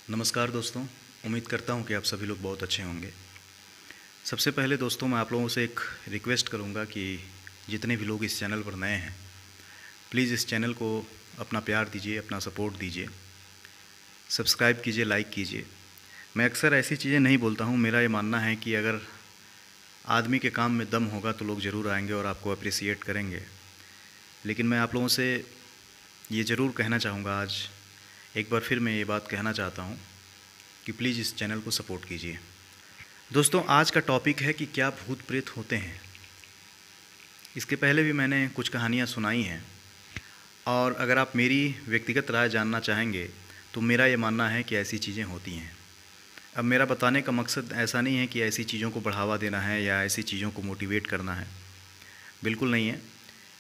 नमस्कार दोस्तों। उम्मीद करता हूँ कि आप सभी लोग बहुत अच्छे होंगे। सबसे पहले दोस्तों मैं आप लोगों से एक रिक्वेस्ट करूँगा कि जितने भी लोग इस चैनल पर नए हैं, प्लीज़ इस चैनल को अपना प्यार दीजिए, अपना सपोर्ट दीजिए, सब्सक्राइब कीजिए, लाइक कीजिए। मैं अक्सर ऐसी चीज़ें नहीं बोलता हूँ। मेरा ये मानना है कि अगर आदमी के काम में दम होगा तो लोग ज़रूर आएंगे और आपको अप्रिसिएट करेंगे। लेकिन मैं आप लोगों से ये ज़रूर कहना चाहूँगा, आज एक बार फिर मैं ये बात कहना चाहता हूँ कि प्लीज़ इस चैनल को सपोर्ट कीजिए। दोस्तों, आज का टॉपिक है कि क्या भूत प्रेत होते हैं। इसके पहले भी मैंने कुछ कहानियाँ सुनाई हैं, और अगर आप मेरी व्यक्तिगत राय जानना चाहेंगे तो मेरा ये मानना है कि ऐसी चीज़ें होती हैं। अब मेरा बताने का मकसद ऐसा नहीं है कि ऐसी चीज़ों को बढ़ावा देना है या ऐसी चीज़ों को मोटिवेट करना है, बिल्कुल नहीं है।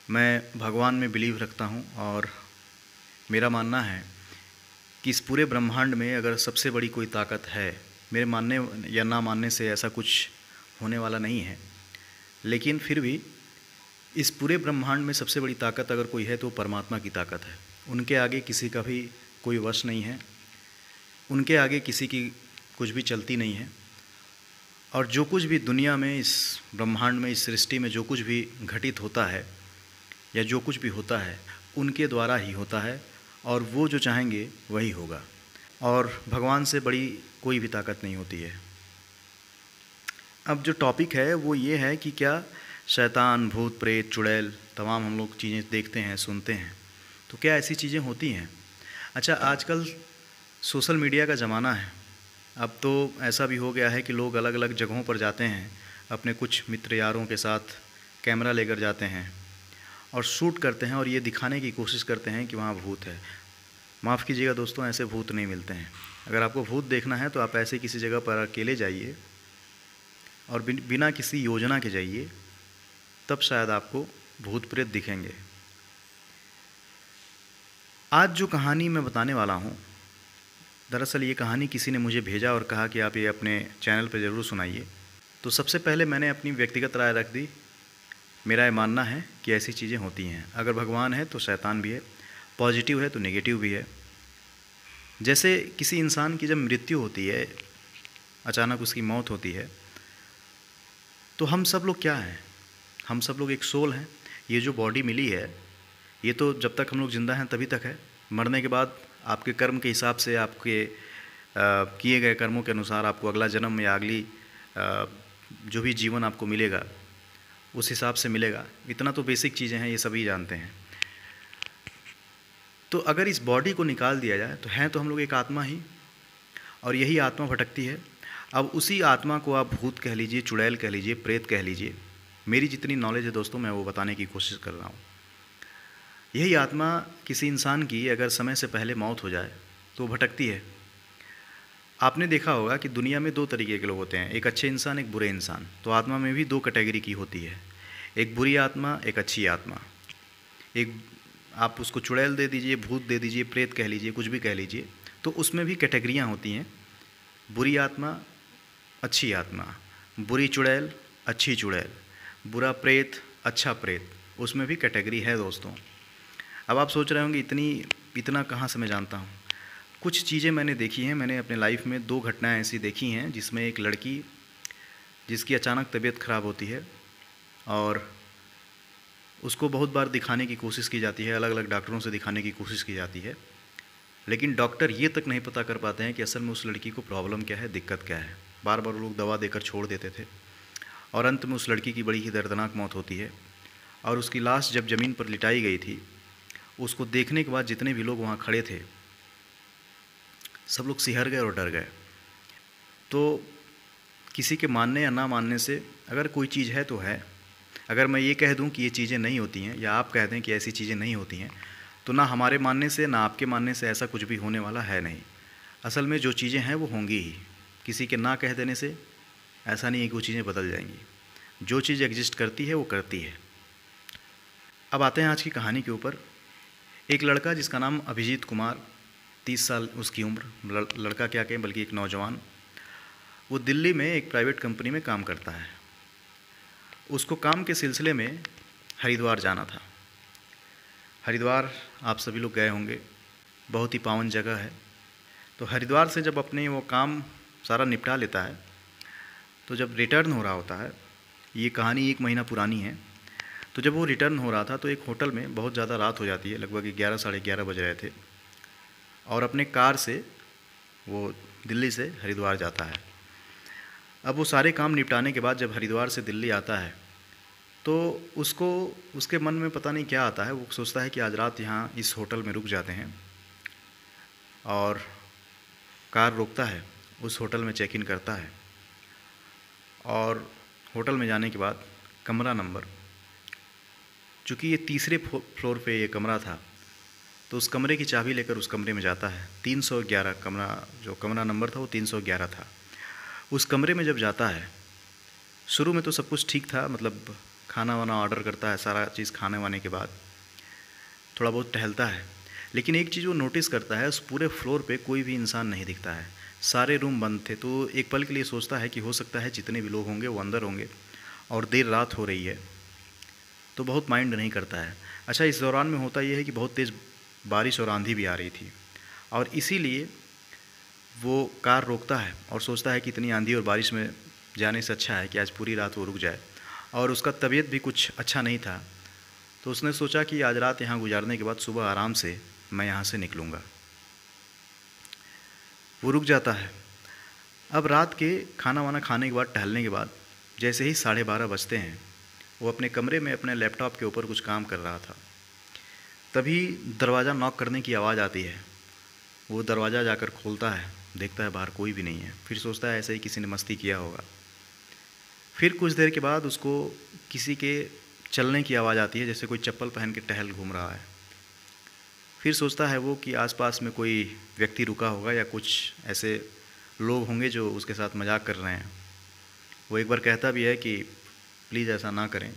मैं भगवान में बिलीव रखता हूँ और मेरा मानना है कि इस पूरे ब्रह्मांड में अगर सबसे बड़ी कोई ताकत है, मेरे मानने या ना मानने से ऐसा कुछ होने वाला नहीं है, लेकिन फिर भी इस पूरे ब्रह्मांड में सबसे बड़ी ताकत अगर कोई है तो परमात्मा की ताकत है। उनके आगे किसी का भी कोई वश नहीं है, उनके आगे किसी की कुछ भी चलती नहीं है। और जो कुछ भी दुनिया में, इस ब्रह्मांड में, इस सृष्टि में जो कुछ भी घटित होता है या जो कुछ भी होता है, उनके द्वारा ही होता है, और वो जो चाहेंगे वही होगा। और भगवान से बड़ी कोई भी ताकत नहीं होती है। अब जो टॉपिक है वो ये है कि क्या शैतान, भूत, प्रेत, चुड़ैल, तमाम हम लोग चीज़ें देखते हैं, सुनते हैं, तो क्या ऐसी चीज़ें होती हैं। अच्छा, आजकल सोशल मीडिया का ज़माना है। अब तो ऐसा भी हो गया है कि लोग अलग अलग जगहों पर जाते हैं, अपने कुछ मित्र यारों के साथ कैमरा लेकर जाते हैं और शूट करते हैं और ये दिखाने की कोशिश करते हैं कि वहाँ भूत है। माफ़ कीजिएगा दोस्तों, ऐसे भूत नहीं मिलते हैं। अगर आपको भूत देखना है तो आप ऐसे किसी जगह पर अकेले जाइए और बिना किसी योजना के जाइए, तब शायद आपको भूत प्रेत दिखेंगे। आज जो कहानी मैं बताने वाला हूँ, दरअसल ये कहानी किसी ने मुझे भेजा और कहा कि आप ये अपने चैनल पर ज़रूर सुनाइए। तो सबसे पहले मैंने अपनी व्यक्तिगत राय रख दी। मेरा ये मानना है कि ऐसी चीज़ें होती हैं। अगर भगवान है तो शैतान भी है, पॉजिटिव है तो नेगेटिव भी है। जैसे किसी इंसान की जब मृत्यु होती है, अचानक उसकी मौत होती है, तो हम सब लोग क्या हैं? हम सब लोग एक सोल हैं। ये जो बॉडी मिली है, ये तो जब तक हम लोग ज़िंदा हैं तभी तक है। मरने के बाद आपके कर्म के हिसाब से, आपके किए गए कर्मों के अनुसार आपको अगला जन्म या अगली जो भी जीवन आपको मिलेगा उस हिसाब से मिलेगा। इतना तो बेसिक चीज़ें हैं, ये सभी जानते हैं। तो अगर इस बॉडी को निकाल दिया जाए तो हैं तो हम लोग एक आत्मा ही, और यही आत्मा भटकती है। अब उसी आत्मा को आप भूत कह लीजिए, चुड़ैल कह लीजिए, प्रेत कह लीजिए। मेरी जितनी नॉलेज है दोस्तों, मैं वो बताने की कोशिश कर रहा हूँ। यही आत्मा किसी इंसान की अगर समय से पहले मौत हो जाए तो भटकती है। आपने देखा होगा कि दुनिया में दो तरीके के लोग होते हैं, एक अच्छे इंसान, एक बुरे इंसान। तो आत्मा में भी दो कैटेगरी की होती है, एक बुरी आत्मा, एक अच्छी आत्मा। एक आप उसको चुड़ैल दे दीजिए, भूत दे दीजिए, प्रेत कह लीजिए, कुछ भी कह लीजिए, तो उसमें भी कैटेगरियाँ होती हैं। बुरी आत्मा, अच्छी आत्मा, बुरी चुड़ैल, अच्छी चुड़ैल, बुरा प्रेत, अच्छा प्रेत, उसमें भी कैटेगरी है दोस्तों। अब आप सोच रहे होंगे इतना कहाँ से मैं जानता हूँ। कुछ चीज़ें मैंने देखी हैं। मैंने अपने लाइफ में दो घटनाएं ऐसी देखी हैं जिसमें एक लड़की, जिसकी अचानक तबीयत ख़राब होती है और उसको बहुत बार दिखाने की कोशिश की जाती है, अलग अलग डॉक्टरों से दिखाने की कोशिश की जाती है, लेकिन डॉक्टर ये तक नहीं पता कर पाते हैं कि असल में उस लड़की को प्रॉब्लम क्या है, दिक्कत क्या है। बार बार वो लोग दवा देकर छोड़ देते थे और अंत में उस लड़की की बड़ी ही दर्दनाक मौत होती है। और उसकी लाश जब ज़मीन पर लिटाई गई थी, उसको देखने के बाद जितने भी लोग वहाँ खड़े थे, सब लोग सिहर गए और डर गए। तो किसी के मानने या ना मानने से, अगर कोई चीज़ है तो है। अगर मैं ये कह दूं कि ये चीज़ें नहीं होती हैं, या आप कह दें कि ऐसी चीज़ें नहीं होती हैं, तो ना हमारे मानने से ना आपके मानने से ऐसा कुछ भी होने वाला है नहीं। असल में जो चीज़ें हैं वो होंगी ही। किसी के ना कह देने से ऐसा नहीं है कि वो चीज़ें बदल जाएंगी। जो चीज़ एग्जिस्ट करती है वो करती है। अब आते हैं आज की कहानी के ऊपर। एक लड़का जिसका नाम अभिजीत कुमार, 30 साल उसकी उम्र, लड़का क्या कहें बल्कि एक नौजवान, वो दिल्ली में एक प्राइवेट कंपनी में काम करता है। उसको काम के सिलसिले में हरिद्वार जाना था। हरिद्वार आप सभी लोग गए होंगे, बहुत ही पावन जगह है। तो हरिद्वार से जब अपने वो काम सारा निपटा लेता है, तो जब रिटर्न हो रहा होता है, ये कहानी 1 महीना पुरानी है, तो जब वो रिटर्न हो रहा था तो एक होटल में बहुत ज़्यादा रात हो जाती है, लगभग 11 साढ़े 11 बज रहे थे, और अपने कार से वो दिल्ली से हरिद्वार जाता है। अब वो सारे काम निपटाने के बाद जब हरिद्वार से दिल्ली आता है तो उसको उसके मन में पता नहीं क्या आता है, वो सोचता है कि आज रात यहाँ इस होटल में रुक जाते हैं, और कार रोकता है, उस होटल में चेक इन करता है, और होटल में जाने के बाद कमरा नंबर, चूँकि ये तीसरे फ्लोर पे ये कमरा था, तो उस कमरे की चाबी लेकर उस कमरे में जाता है। 311 कमरा, जो कमरा नंबर था वो 311 था। उस कमरे में जब जाता है, शुरू में तो सब कुछ ठीक था, मतलब खाना वाना ऑर्डर करता है, सारा चीज़ खाने वाने के बाद थोड़ा बहुत टहलता है, लेकिन एक चीज़ वो नोटिस करता है, उस पूरे फ्लोर पे कोई भी इंसान नहीं दिखता है, सारे रूम बंद थे। तो एक पल के लिए सोचता है कि हो सकता है जितने भी लोग होंगे वो अंदर होंगे और देर रात हो रही है, तो बहुत माइंड नहीं करता है। अच्छा, इस दौरान में होता ये है कि बहुत तेज़ बारिश और आंधी भी आ रही थी, और इसीलिए वो कार रोकता है और सोचता है कि इतनी आंधी और बारिश में जाने से अच्छा है कि आज पूरी रात वो रुक जाए। और उसका तबीयत भी कुछ अच्छा नहीं था, तो उसने सोचा कि आज रात यहाँ गुजारने के बाद सुबह आराम से मैं यहाँ से निकलूँगा। वो रुक जाता है। अब रात के खाना वाना खाने के बाद, टहलने के बाद, जैसे ही 12:30 बजते हैं, वो अपने कमरे में अपने लैपटॉप के ऊपर कुछ काम कर रहा था, तभी दरवाज़ा नॉक करने की आवाज़ आती है। वो दरवाज़ा जाकर खोलता है, देखता है बाहर कोई भी नहीं है, फिर सोचता है ऐसे ही किसी ने मस्ती किया होगा। फिर कुछ देर के बाद उसको किसी के चलने की आवाज़ आती है, जैसे कोई चप्पल पहन के टहल घूम रहा है। फिर सोचता है वो कि आसपास में कोई व्यक्ति रुका होगा या कुछ ऐसे लोग होंगे जो उसके साथ मजाक कर रहे हैं। वो एक बार कहता भी है कि प्लीज़ ऐसा ना करें।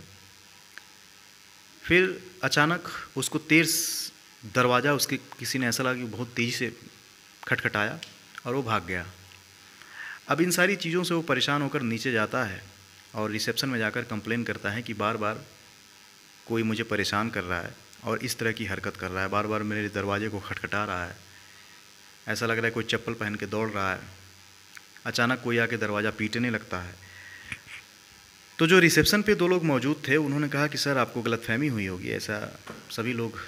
फिर अचानक उसको तेज़ दरवाज़ा, उसके किसी ने ऐसा लगा कि बहुत तेज़ी से खटखटाया और वो भाग गया। अब इन सारी चीज़ों से वो परेशान होकर नीचे जाता है और रिसेप्शन में जाकर कंप्लेन करता है कि बार बार कोई मुझे परेशान कर रहा है और इस तरह की हरकत कर रहा है, बार बार मेरे दरवाजे को खटखटा रहा है, ऐसा लग रहा है कोई चप्पल पहन के दौड़ रहा है, अचानक कोई आके दरवाज़ा पीटने लगता है। तो जो रिसेप्शन पे 2 लोग मौजूद थे, उन्होंने कहा कि सर आपको गलतफहमी हुई होगी, ऐसा सभी लोग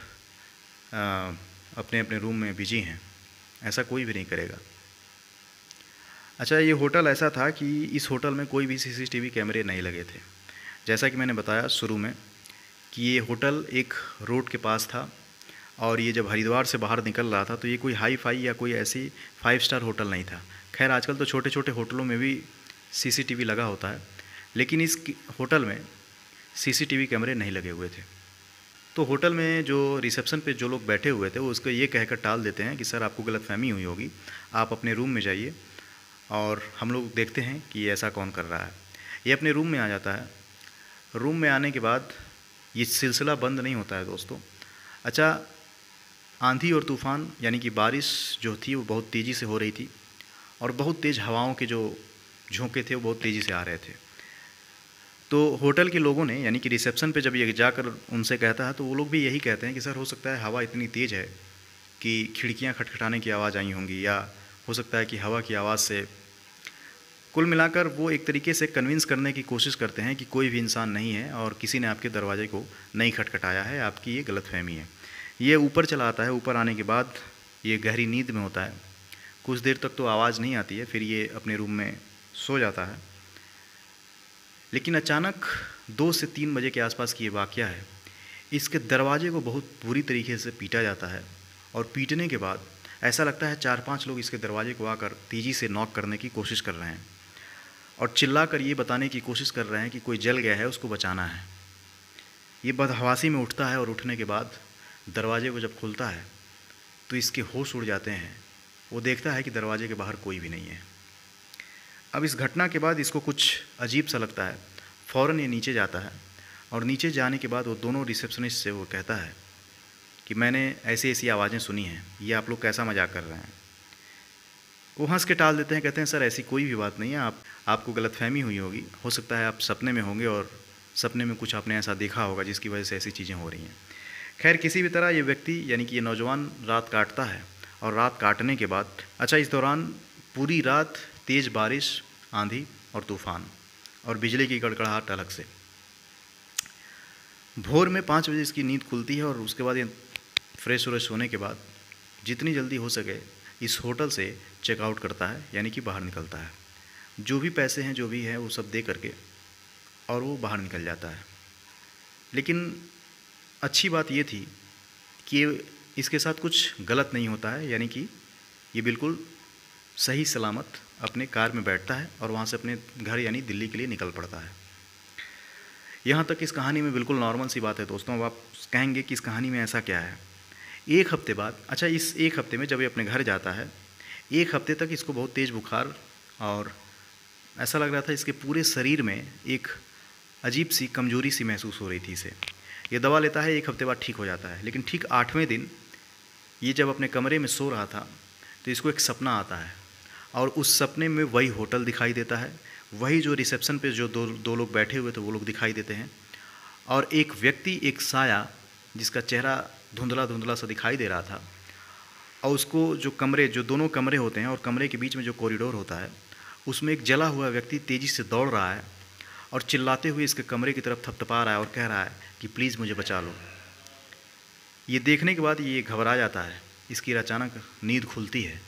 अपने अपने रूम में बिजी हैं, ऐसा कोई भी नहीं करेगा। अच्छा, ये होटल ऐसा था कि इस होटल में कोई भी सीसीटीवी कैमरे नहीं लगे थे। जैसा कि मैंने बताया शुरू में कि ये होटल एक रोड के पास था, और ये जब हरिद्वार से बाहर निकल रहा था तो ये कोई हाई फाई या कोई ऐसी 5 स्टार होटल नहीं था। खैर, आजकल तो छोटे छोटे होटलों में भी सीसीटीवी लगा होता है, लेकिन इस होटल में सीसीटीवी कैमरे नहीं लगे हुए थे। तो होटल में जो रिसेप्शन पे जो लोग बैठे हुए थे वो उसको ये कहकर टाल देते हैं कि सर आपको गलतफहमी हुई होगी, आप अपने रूम में जाइए और हम लोग देखते हैं कि ऐसा कौन कर रहा है। ये अपने रूम में आ जाता है। रूम में आने के बाद ये सिलसिला बंद नहीं होता है दोस्तों। अच्छा, आंधी और तूफ़ान यानी कि बारिश जो थी वो बहुत तेज़ी से हो रही थी, और बहुत तेज़ हवाओं के जो झोंके थे वो बहुत तेज़ी से आ रहे थे। तो होटल के लोगों ने, यानी कि रिसेप्शन पे जब ये जाकर उनसे कहता है तो वो लोग भी यही कहते हैं कि सर हो सकता है हवा इतनी तेज़ है कि खिड़कियां खटखटाने की आवाज़ आई होंगी, या हो सकता है कि हवा की आवाज़ से। कुल मिलाकर वो एक तरीके से कन्विंस करने की कोशिश करते हैं कि कोई भी इंसान नहीं है और किसी ने आपके दरवाजे को नहीं खटखटाया है, आपकी ये गलतफहमी है। ये ऊपर चला आता है। ऊपर आने के बाद ये गहरी नींद में होता है। कुछ देर तक तो आवाज़ नहीं आती है, फिर ये अपने रूम में सो जाता है। लेकिन अचानक 2 से 3 बजे के आसपास की ये वाक़या है। इसके दरवाजे को बहुत बुरी तरीके से पीटा जाता है, और पीटने के बाद ऐसा लगता है 4-5 लोग इसके दरवाजे को आकर तेज़ी से नॉक करने की कोशिश कर रहे हैं और चिल्लाकर ये बताने की कोशिश कर रहे हैं कि कोई जल गया है, उसको बचाना है। ये बदहवासी में उठता है, और उठने के बाद दरवाजे को जब खोलता है तो इसके होश उड़ जाते हैं। वो देखता है कि दरवाजे के बाहर कोई भी नहीं है। अब इस घटना के बाद इसको कुछ अजीब सा लगता है। फ़ौरन ये नीचे जाता है, और नीचे जाने के बाद वो दोनों रिसेप्शनिस्ट से वो कहता है कि मैंने ऐसी ऐसी आवाज़ें सुनी हैं, ये आप लोग कैसा मजाक कर रहे हैं। वो हंस के टाल देते हैं, कहते हैं सर ऐसी कोई भी बात नहीं है, आपको गलतफहमी हुई होगी, हो सकता है आप सपने में होंगे और सपने में कुछ आपने ऐसा देखा होगा जिसकी वजह से ऐसी चीज़ें हो रही हैं। खैर, किसी भी तरह ये व्यक्ति यानी कि ये नौजवान रात काटता है और रात काटने के बाद अच्छा इस दौरान पूरी रात तेज़ बारिश, आंधी और तूफ़ान और बिजली की कड़कड़ाहट अलग से। भोर में 5 बजे इसकी नींद खुलती है और उसके बाद ये फ्रेश व्रेश होने के बाद जितनी जल्दी हो सके इस होटल से चेकआउट करता है, यानी कि बाहर निकलता है। जो भी पैसे हैं जो भी है वो सब दे करके और वो बाहर निकल जाता है। लेकिन अच्छी बात ये थी कि इसके साथ कुछ गलत नहीं होता है, यानी कि ये बिल्कुल सही सलामत अपने कार में बैठता है और वहाँ से अपने घर यानी दिल्ली के लिए निकल पड़ता है। यहाँ तक इस कहानी में बिल्कुल नॉर्मल सी बात है दोस्तों। अब आप कहेंगे कि इस कहानी में ऐसा क्या है। एक हफ्ते बाद, अच्छा इस एक हफ्ते में जब ये अपने घर जाता है, एक हफ्ते तक इसको बहुत तेज़ बुखार और ऐसा लग रहा था इसके पूरे शरीर में एक अजीब सी कमजोरी सी महसूस हो रही थी इसे। ये दवा लेता है, एक हफ्ते बाद ठीक हो जाता है। लेकिन ठीक 8वें दिन ये जब अपने कमरे में सो रहा था तो इसको एक सपना आता है और उस सपने में वही होटल दिखाई देता है, वही जो रिसेप्शन पे जो दो लोग बैठे हुए थे वो लोग दिखाई देते हैं और एक व्यक्ति, एक साया जिसका चेहरा धुंधला धुंधला सा दिखाई दे रहा था और उसको जो दोनों कमरे होते हैं और कमरे के बीच में जो कॉरिडोर होता है उसमें एक जला हुआ व्यक्ति तेज़ी से दौड़ रहा है और चिल्लाते हुए इसके कमरे की तरफ थपथपा रहा है और कह रहा है कि प्लीज़ मुझे बचा लो। ये देखने के बाद ये घबरा जाता है, इसकी अचानक नींद खुलती है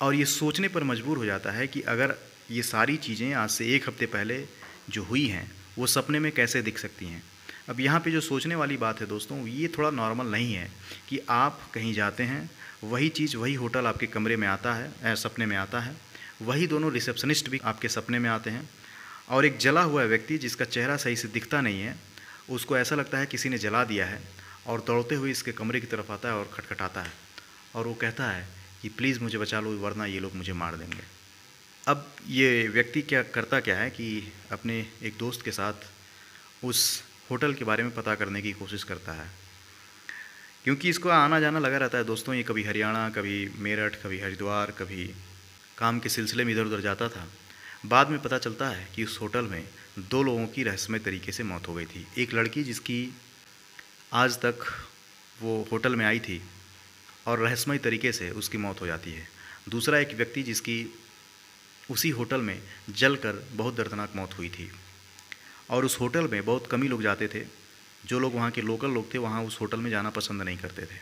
और ये सोचने पर मजबूर हो जाता है कि अगर ये सारी चीज़ें आज से एक हफ्ते पहले जो हुई हैं वो सपने में कैसे दिख सकती हैं। अब यहाँ पे जो सोचने वाली बात है दोस्तों, ये थोड़ा नॉर्मल नहीं है कि आप कहीं जाते हैं, वही चीज़ वही होटल आपके कमरे में आता है, सपने में आता है, वही दोनों रिसेप्शनिस्ट भी आपके सपने में आते हैं और एक जला हुआ व्यक्ति जिसका चेहरा सही से दिखता नहीं है, उसको ऐसा लगता है किसी ने जला दिया है और दौड़ते हुए इसके कमरे की तरफ आता है और खटखटाता है और वो कहता है कि प्लीज़ मुझे बचा लो वरना ये लोग मुझे मार देंगे। अब ये व्यक्ति क्या है कि अपने एक दोस्त के साथ उस होटल के बारे में पता करने की कोशिश करता है, क्योंकि इसको आना जाना लगा रहता है दोस्तों। ये कभी हरियाणा, कभी मेरठ, कभी हरिद्वार, कभी काम के सिलसिले में इधर उधर जाता था। बाद में पता चलता है कि उस होटल में 2 लोगों की रहस्यमय तरीके से मौत हो गई थी। एक लड़की जिसकी आज तक वो होटल में आई थी और रहस्यमय तरीके से उसकी मौत हो जाती है। दूसरा एक व्यक्ति जिसकी उसी होटल में जलकर बहुत दर्दनाक मौत हुई थी और उस होटल में बहुत कम ही लोग जाते थे। जो लोग वहाँ के लोकल लोग थे वहाँ उस होटल में जाना पसंद नहीं करते थे।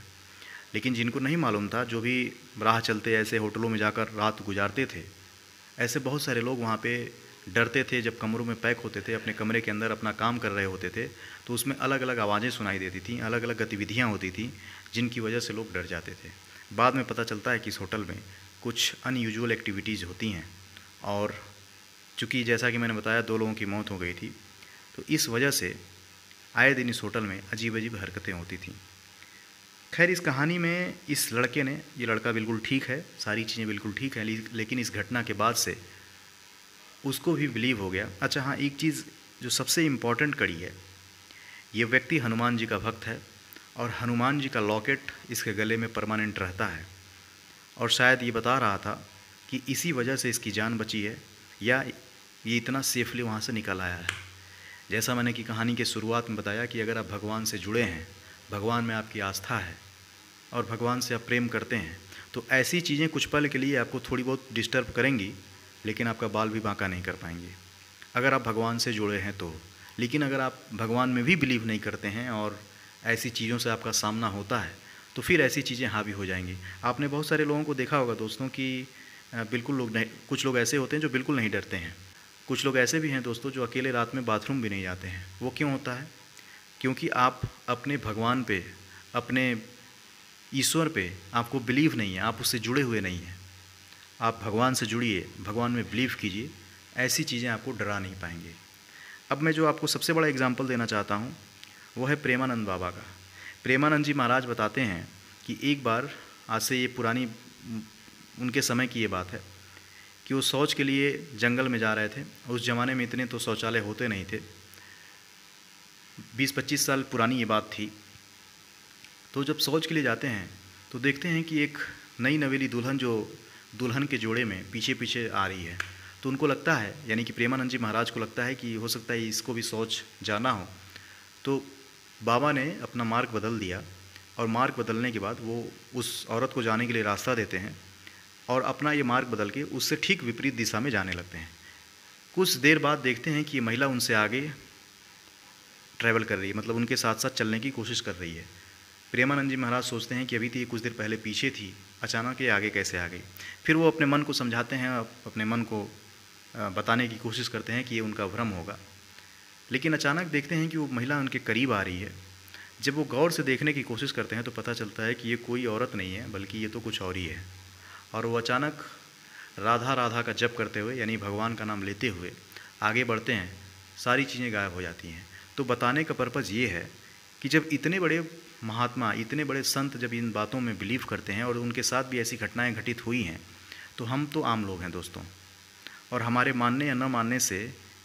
लेकिन जिनको नहीं मालूम था, जो भी राह चलते ऐसे होटलों में जाकर रात गुजारते थे, ऐसे बहुत सारे लोग वहाँ पे डरते थे। जब कमरों में पैक होते थे, अपने कमरे के अंदर अपना काम कर रहे होते थे, तो उसमें अलग अलग आवाज़ें सुनाई देती थीं, अलग अलग गतिविधियाँ होती थीं जिनकी वजह से लोग डर जाते थे। बाद में पता चलता है कि इस होटल में कुछ अनयूजुअल एक्टिविटीज़ होती हैं और चूँकि जैसा कि मैंने बताया 2 लोगों की मौत हो गई थी, तो इस वजह से आए दिन इस होटल में अजीब अजीब हरकतें होती थीं। खैर इस कहानी में इस लड़के ने, ये लड़का बिल्कुल ठीक है, सारी चीज़ें बिल्कुल ठीक हैं, लेकिन इस घटना के बाद से उसको भी बिलीव हो गया। अच्छा हाँ, एक चीज़ जो सबसे इम्पॉर्टेंट कड़ी है, ये व्यक्ति हनुमान जी का भक्त है और हनुमान जी का लॉकेट इसके गले में परमानेंट रहता है और शायद ये बता रहा था कि इसी वजह से इसकी जान बची है या ये इतना सेफली वहाँ से निकल आया है। जैसा मैंने कि कहानी के शुरुआत में बताया कि अगर आप भगवान से जुड़े हैं, भगवान में आपकी आस्था है और भगवान से आप प्रेम करते हैं, तो ऐसी चीज़ें कुछ पल के लिए आपको थोड़ी बहुत डिस्टर्ब करेंगी, लेकिन आपका बाल भी बांका नहीं कर पाएंगे अगर आप भगवान से जुड़े हैं तो। लेकिन अगर आप भगवान में भी बिलीव नहीं करते हैं और ऐसी चीज़ों से आपका सामना होता है, तो फिर ऐसी चीज़ें हावी हो जाएंगी। आपने बहुत सारे लोगों को देखा होगा दोस्तों कि बिल्कुल लोग नहीं, कुछ लोग ऐसे होते हैं जो बिल्कुल नहीं डरते हैं। कुछ लोग ऐसे भी हैं दोस्तों जो अकेले रात में बाथरूम भी नहीं जाते हैं। वो क्यों होता है? क्योंकि आप अपने भगवान पे, अपने ईश्वर पे आपको बिलीव नहीं है, आप उससे जुड़े हुए नहीं हैं। आप भगवान से जुड़िए, भगवान में बिलीव कीजिए, ऐसी चीज़ें आपको डरा नहीं पाएंगे। अब मैं जो आपको सबसे बड़ा एग्जाम्पल देना चाहता हूँ वो है प्रेमानंद बाबा का। प्रेमानंद जी महाराज बताते हैं कि एक बार, आज से ये पुरानी उनके समय की ये बात है, कि वो शौच के लिए जंगल में जा रहे थे। उस ज़माने में इतने तो शौचालय होते नहीं थे, 20-25 साल पुरानी ये बात थी। तो जब शौच के लिए जाते हैं तो देखते हैं कि एक नई नवेली दुल्हन जो दुल्हन के जोड़े में पीछे पीछे आ रही है। तो उनको लगता है, यानी कि प्रेमानंद जी महाराज को लगता है कि हो सकता है इसको भी शौच जाना हो। तो बाबा ने अपना मार्ग बदल दिया और मार्ग बदलने के बाद वो उस औरत को जाने के लिए रास्ता देते हैं और अपना ये मार्ग बदल के उससे ठीक विपरीत दिशा में जाने लगते हैं। कुछ देर बाद देखते हैं कि ये महिला उनसे आगे ट्रैवल कर रही है, मतलब उनके साथ साथ चलने की कोशिश कर रही है। प्रेमानंद जी महाराज सोचते हैं कि अभी तो ये कुछ देर पहले पीछे थी, अचानक ये आगे कैसे आ गई। फिर वो अपने मन को समझाते हैं, अपने मन को बताने की कोशिश करते हैं कि ये उनका भ्रम होगा। लेकिन अचानक देखते हैं कि वो महिला उनके करीब आ रही है। जब वो गौर से देखने की कोशिश करते हैं तो पता चलता है कि ये कोई औरत नहीं है, बल्कि ये तो कुछ और ही है। और वो अचानक राधा राधा का जप करते हुए, यानी भगवान का नाम लेते हुए आगे बढ़ते हैं, सारी चीज़ें गायब हो जाती हैं। तो बताने का पर्पज़ ये है कि जब इतने बड़े महात्मा, इतने बड़े संत जब इन बातों में बिलीव करते हैं और उनके साथ भी ऐसी घटनाएं घटित हुई हैं, तो हम तो आम लोग हैं दोस्तों, और हमारे मानने या न मानने से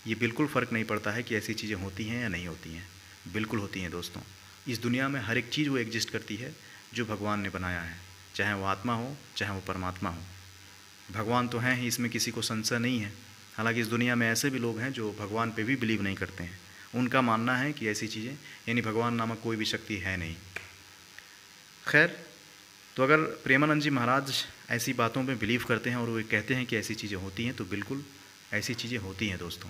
ये बिल्कुल फ़र्क नहीं पड़ता है कि ऐसी चीज़ें होती हैं या नहीं होती हैं। बिल्कुल होती हैं दोस्तों। इस दुनिया में हर एक चीज़ वो एग्जिस्ट करती है जो भगवान ने बनाया है, चाहे वो आत्मा हो, चाहे वो परमात्मा हो। भगवान तो हैं ही, इसमें किसी को संशय नहीं है। हालांकि इस दुनिया में ऐसे भी लोग हैं जो भगवान पे भी बिलीव नहीं करते हैं। उनका मानना है कि ऐसी चीज़ें, यानी भगवान नामक कोई भी शक्ति है नहीं। खैर, तो अगर प्रेमानंद जी महाराज ऐसी बातों पे बिलीव करते हैं और वो कहते हैं कि ऐसी चीज़ें होती हैं, तो बिल्कुल ऐसी चीज़ें होती हैं दोस्तों।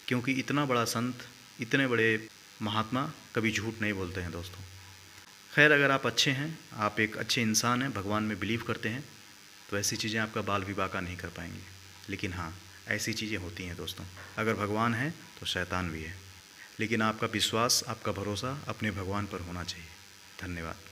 क्योंकि इतना बड़ा संत, इतने बड़े महात्मा कभी झूठ नहीं बोलते हैं दोस्तों। खैर, अगर आप अच्छे हैं, आप एक अच्छे इंसान हैं, भगवान में बिलीव करते हैं, तो ऐसी चीज़ें आपका बाल भी बाका नहीं कर पाएंगी। लेकिन हाँ, ऐसी चीज़ें होती हैं दोस्तों। अगर भगवान है तो शैतान भी है। लेकिन आपका विश्वास, आपका भरोसा अपने भगवान पर होना चाहिए। धन्यवाद।